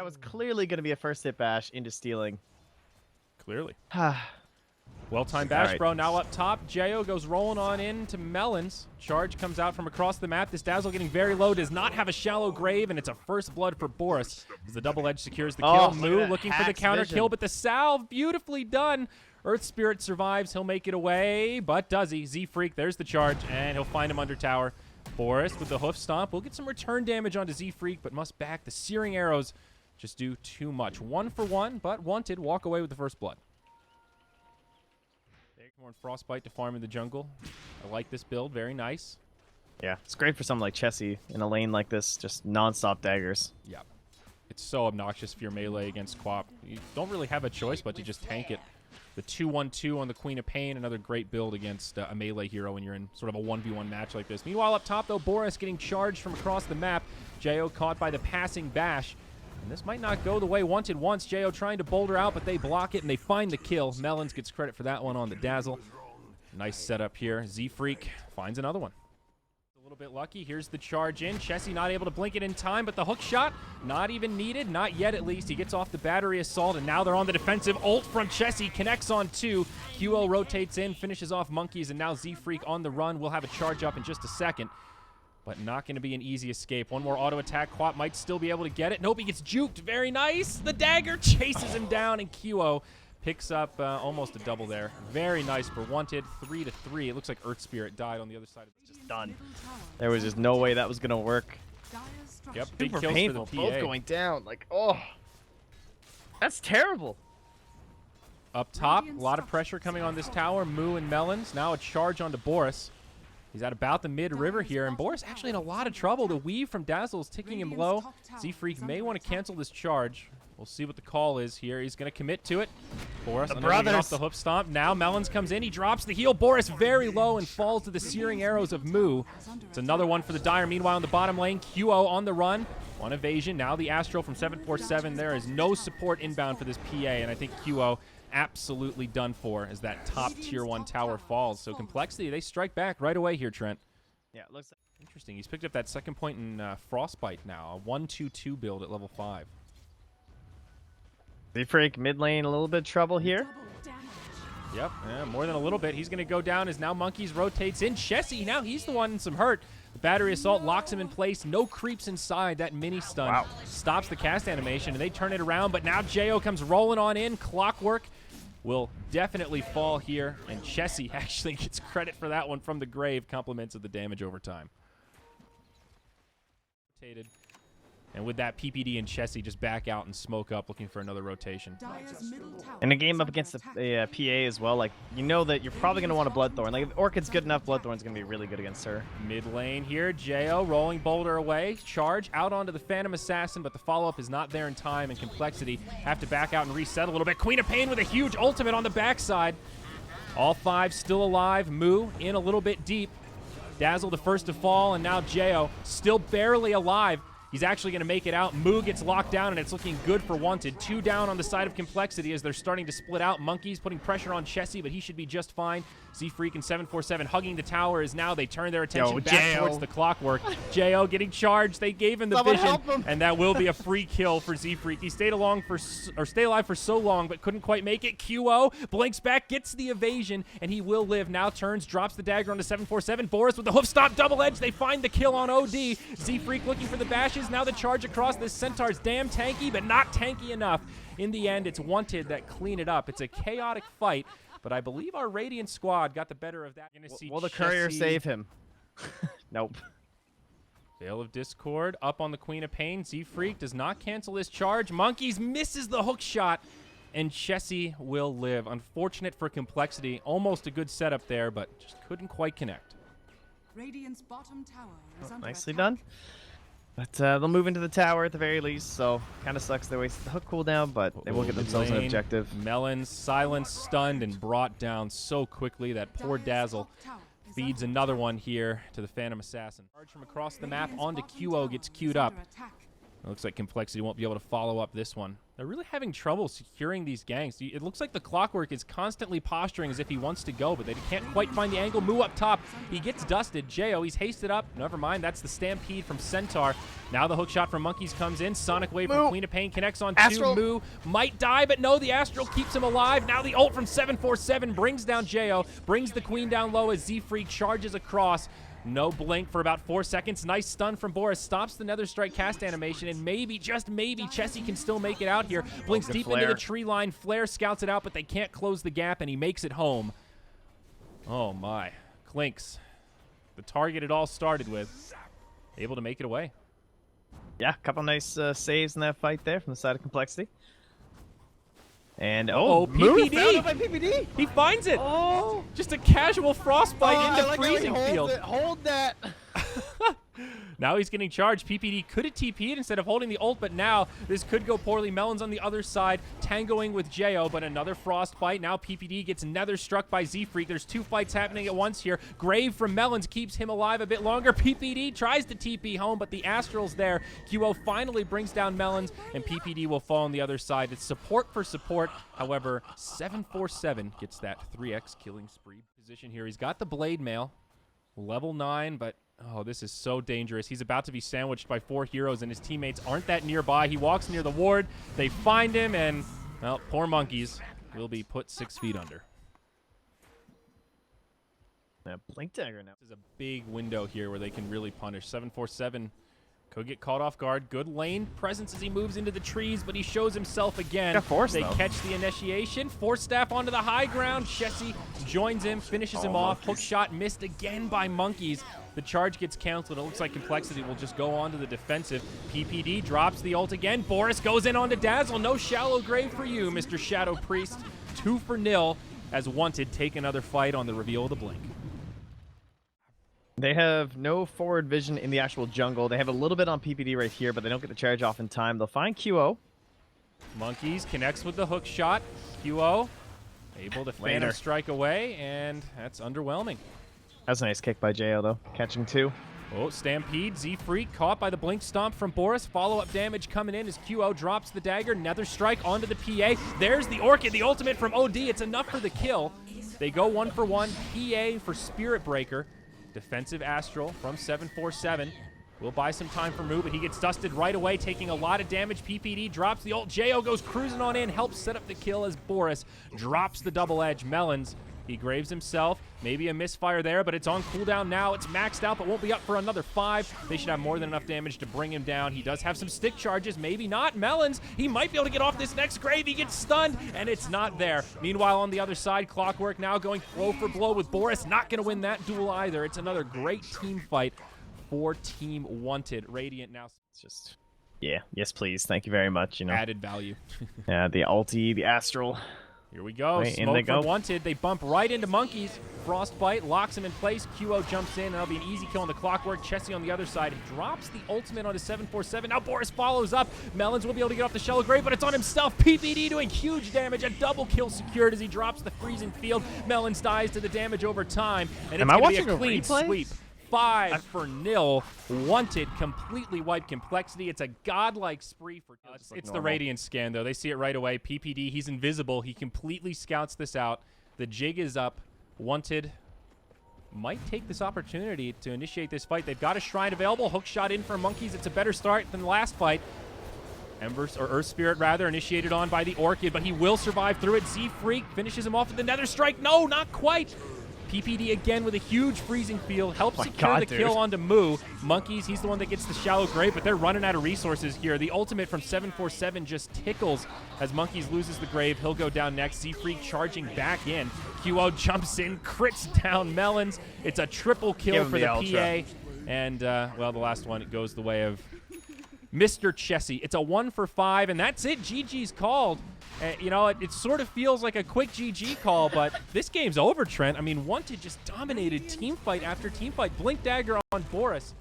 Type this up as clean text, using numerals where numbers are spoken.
was clearly going to be a first hit bash into stealing. Clearly. Well-timed bash, right. bro. Now up top, J.O. goes rolling on into Melons. Charge comes out from across the map. This Dazzle getting very low, does not have a shallow grave, and it's a first blood for Boris as the double edge secures the kill. Moo looking for the counter kill, but the salve, beautifully done. Earth Spirit survives. He'll make it away, but does he? Z-Freak, there's the charge, and he'll find him under tower. Boris with the hoof stomp. We'll get some return damage onto Z-Freak, but must back. The searing arrows just do too much. 1 for 1, but Wanted walk away with the first blood. More Frostbite to farm in the jungle. I like this build. Very nice. Yeah, it's great for someone like Chessie in a lane like this. Just non-stop daggers. Yeah. It's so obnoxious if you're melee against Quap. You don't really have a choice but to just tank it. The 2-1-2 on the Queen of Pain, another great build against a melee hero when you're in sort of a 1v1 match like this. Meanwhile, up top, though, Boris getting charged from across the map. J.O. caught by the passing bash. And this might not go the way Wanted wants. J.O. trying to boulder out, but they block it, and they find the kill. Melons gets credit for that one on the Dazzle. Nice setup here. Z-Freak finds another one. A little bit lucky. Here's the charge in. Chessie not able to blink it in time, but the hook shot not even needed. Not yet, at least. He gets off the battery assault, and now they're on the defensive. Ult from Chessie connects on 2. QO rotates in, finishes off Monkeys, and now Z-Freak on the run. We'll have a charge up in just a second. But not going to be an easy escape. One more auto attack. Quap might still be able to get it. Nope, he gets juked. Very nice. The dagger chases him down, and QO picks up almost a double there. Very nice for Wanted. 3-3. It looks like Earth Spirit died on the other side. It's just done. There was just no way that was going to work. Yep, big Super kills painful. for the PA. Both going down. Like, oh. That's terrible. Up top, a lot of pressure coming on this tower. Moo and Melons. Now a charge onto Boris. He's at about the mid-river here, and Boris actually in a lot of trouble. The weave from Dazzle is ticking him low. Z-Freak may want to cancel this charge. We'll see what the call is here. He's going to commit to it. Boris off the hoof stomp. Now Melons comes in. He drops the heal. Boris very low and falls to the searing arrows of Moo. It's another one for the Dire. Meanwhile, in the bottom lane, QO on the run. On evasion. Now the Astro from 747. There is no support inbound for this PA, and I think QO absolutely done for as that top tier 1 tower falls. So compLexity, they strike back right away here, Trent. Yeah, it looks interesting. He's picked up that second point in Frostbite now. A 1-2-2 build at level 5. Z-Freak mid lane, a little bit of trouble here. Yep, yeah, more than a little bit. He's going to go down as now Monkeys rotates in. Chessie, now he's the one in some hurt. The battery assault locks him in place. No creeps inside. That mini stun stops the cast animation, and they turn it around. But now J.O. comes rolling on in. Clockwork will definitely fall here, and Chessie actually gets credit for that one from the grave. Compliments of the damage over time. And with that, PPD and Chessie just back out and smoke up, looking for another rotation. In a game up against the PA as well, like, you know that you're probably going to want a Bloodthorn. Like, if Orchid's good enough, Bloodthorn's going to be really good against her. Mid lane here, J.O. rolling boulder away. Charge out onto the Phantom Assassin, but the follow-up is not there in time, and compLexity have to back out and reset a little bit. Queen of Pain with a huge ultimate on the backside. All 5 still alive. Moo in a little bit deep. Dazzle the first to fall, and now J.O. still barely alive. He's actually going to make it out. Moo gets locked down, and it's looking good for Wanted. 2 down on the side of compLexity as they're starting to split out. Monkeys putting pressure on Chessie, but he should be just fine. Z-Freak and 747 hugging the tower as now they turn their attention back towards the Clockwork. J.O. getting charged. They gave him the vision, and that will be a free kill for Z-Freak. He stayed alive for so long, but couldn't quite make it. QO blinks back, gets the evasion, and he will live. Now turns, drops the dagger onto 747. Boris with the hoof stop, double edge. They find the kill on OD. Z-Freak looking for the bashes. Now the charge across. This Centaur's damn tanky, but not tanky enough. In the end, it's Wanted that clean it up. It's a chaotic fight, but I believe our Radiant squad got the better of that. Will the courier save him? Nope. Veil of Discord up on the Queen of Pain. Z-Freak does not cancel his charge. Monkeys misses the hook shot, and Chessie will live. Unfortunate for compLexity. Almost a good setup there, but just couldn't quite connect. Radiant's bottom tower is under Nicely attack. done. But they'll move into the tower at the very least, so kind of sucks they wasted the hook cooldown, but they will get themselves an objective. Melons silenced, stunned, and brought down so quickly. That poor Dazzle feeds another one here to the Phantom Assassin. Charge from across the map onto QO gets queued up. It looks like compLexity won't be able to follow up this one. They're really having trouble securing these ganks. It looks like the Clockwork is constantly posturing as if he wants to go, but they can't quite find the angle. Moo up top. He gets dusted. J.O. he's hasted up. Never mind. That's the Stampede from Centaur. Now the hook shot from Monkeys comes in. Sonic Wave from Queen of Pain connects on Astral. 2. Moo might die, but no, the Astral keeps him alive. Now the ult from 747 brings down J.O. Brings the Queen down low as Z-Freak charges across. No blink for about 4 seconds. Nice stun from Boris. Stops the Nether Strike cast animation, and maybe, just maybe, Chessie can still make it out here. Blinks deep into the tree line. Flare scouts it out, but they can't close the gap, and he makes it home. Oh, my. Clinks, the target it all started with, able to make it away. Yeah, a couple nice saves in that fight there from the side of compLexity. And PPD! Found out by PPD! He finds it! Oh! Just a casual frostbite into like freezing field. Hold that! Now he's getting charged. PPD could have TP'd instead of holding the ult, but now this could go poorly. Melon's on the other side, tangoing with J.O., but another frostbite. Now PPD gets nether struck by Z-Freak. There's 2 fights happening at once here. Grave from Melons keeps him alive a bit longer. PPD tries to TP home, but the Astral's there. QO finally brings down Melons, and PPD will fall on the other side. It's support for support. However, 747 gets that 3x killing spree position here. He's got the Blade Mail, level 9, but oh, this is so dangerous. He's about to be sandwiched by 4 heroes, and his teammates aren't that nearby. He walks near the ward. They find him, and, well, poor Monkeys will be put 6 feet under. Blink dagger now. This is a big window here where they can really punish. 747 could get caught off guard. Good lane presence as he moves into the trees, but he shows himself again. Got force, they though. catch the initiation. Force staff onto the high ground. Chessie joins him, finishes him off. Hook shot missed again by Monkeys. The charge gets canceled. It looks like compLexity will just go on to the defensive. PPD drops the ult again. Boris goes in onto Dazzle. No shallow grave for you, Mr. Shadow Priest. 2 for 0 as WanteD take another fight on the reveal of the blink. They have no forward vision in the actual jungle. They have a little bit on PPD right here, but they don't get the charge off in time. They'll find QO. Monkeys connects with the hook shot. QO able to Phantom Strike away, and that's underwhelming. That's a nice kick by J.O. though, catching 2. Oh, Stampede, Z-Freak caught by the Blink Stomp from Boris. Follow-up damage coming in as QO drops the dagger. Nether Strike onto the PA. There's the Orchid, the ultimate from OD. It's enough for the kill. They go 1 for 1. PA for Spirit Breaker. Defensive Astral from 747. Will buy some time for Moo, but he gets dusted right away, taking a lot of damage. PPD drops the ult. J.O. goes cruising on in, helps set up the kill as Boris drops the double edge. Melons, he graves himself. Maybe a misfire there, but it's on cooldown now. It's maxed out, but won't be up for another 5. They should have more than enough damage to bring him down. He does have some stick charges, maybe not. Melons, he might be able to get off this next grave. He gets stunned, and it's not there. Meanwhile, on the other side, Clockwork now going blow for blow with Boris. Not going to win that duel either. It's another great team fight for Team WanteD. Radiant now. It's just, yeah, yes please, thank you very much. You know, Added value. yeah, the ulti, the Astral. Here we go. Wait, in Smoke they from go. WanteD. They bump right into Monkeys. Frostbite locks him in place. QO jumps in, and that'll be an easy kill on the Clockwork. Chessie on the other side drops the ultimate onto 747. Now Boris follows up. Melons will be able to get off the Shallow Grave, but it's on himself. PPD doing huge damage. A double kill secured as he drops the freezing field. Melons dies to the damage over time, and it's going to be a clean sweep. 5 for 0. WanteD completely wiped compLexity. It's a godlike spree for it's the Radiant scan, though. They see it right away. PPD, he's invisible. He completely scouts this out. The jig is up. WanteD might take this opportunity to initiate this fight. They've got a shrine available. Hook shot in for Monkeys. It's a better start than the last fight. Earth Spirit, rather, initiated on by the Orchid, but he will survive through it. Z-Freak finishes him off with the Nether Strike. No, not quite. PPD again with a huge freezing field. Helps secure the kill onto Moo. Monkeys, he's the one that gets the Shallow Grave, but they're running out of resources here. The ultimate from 747 just tickles as Monkeys loses the Grave. He'll go down next. Z-Freak charging back in. QO jumps in, crits down Melons. It's a triple kill for the PA. And, well, the last one, it goes the way of Mr. Chessie. It's a 1 for 5, and that's it. GG's called. You know, it sort of feels like a quick GG call, but this game's over, Trent. I mean, WanteD just dominated team fight after team fight. Blink Dagger on Boris.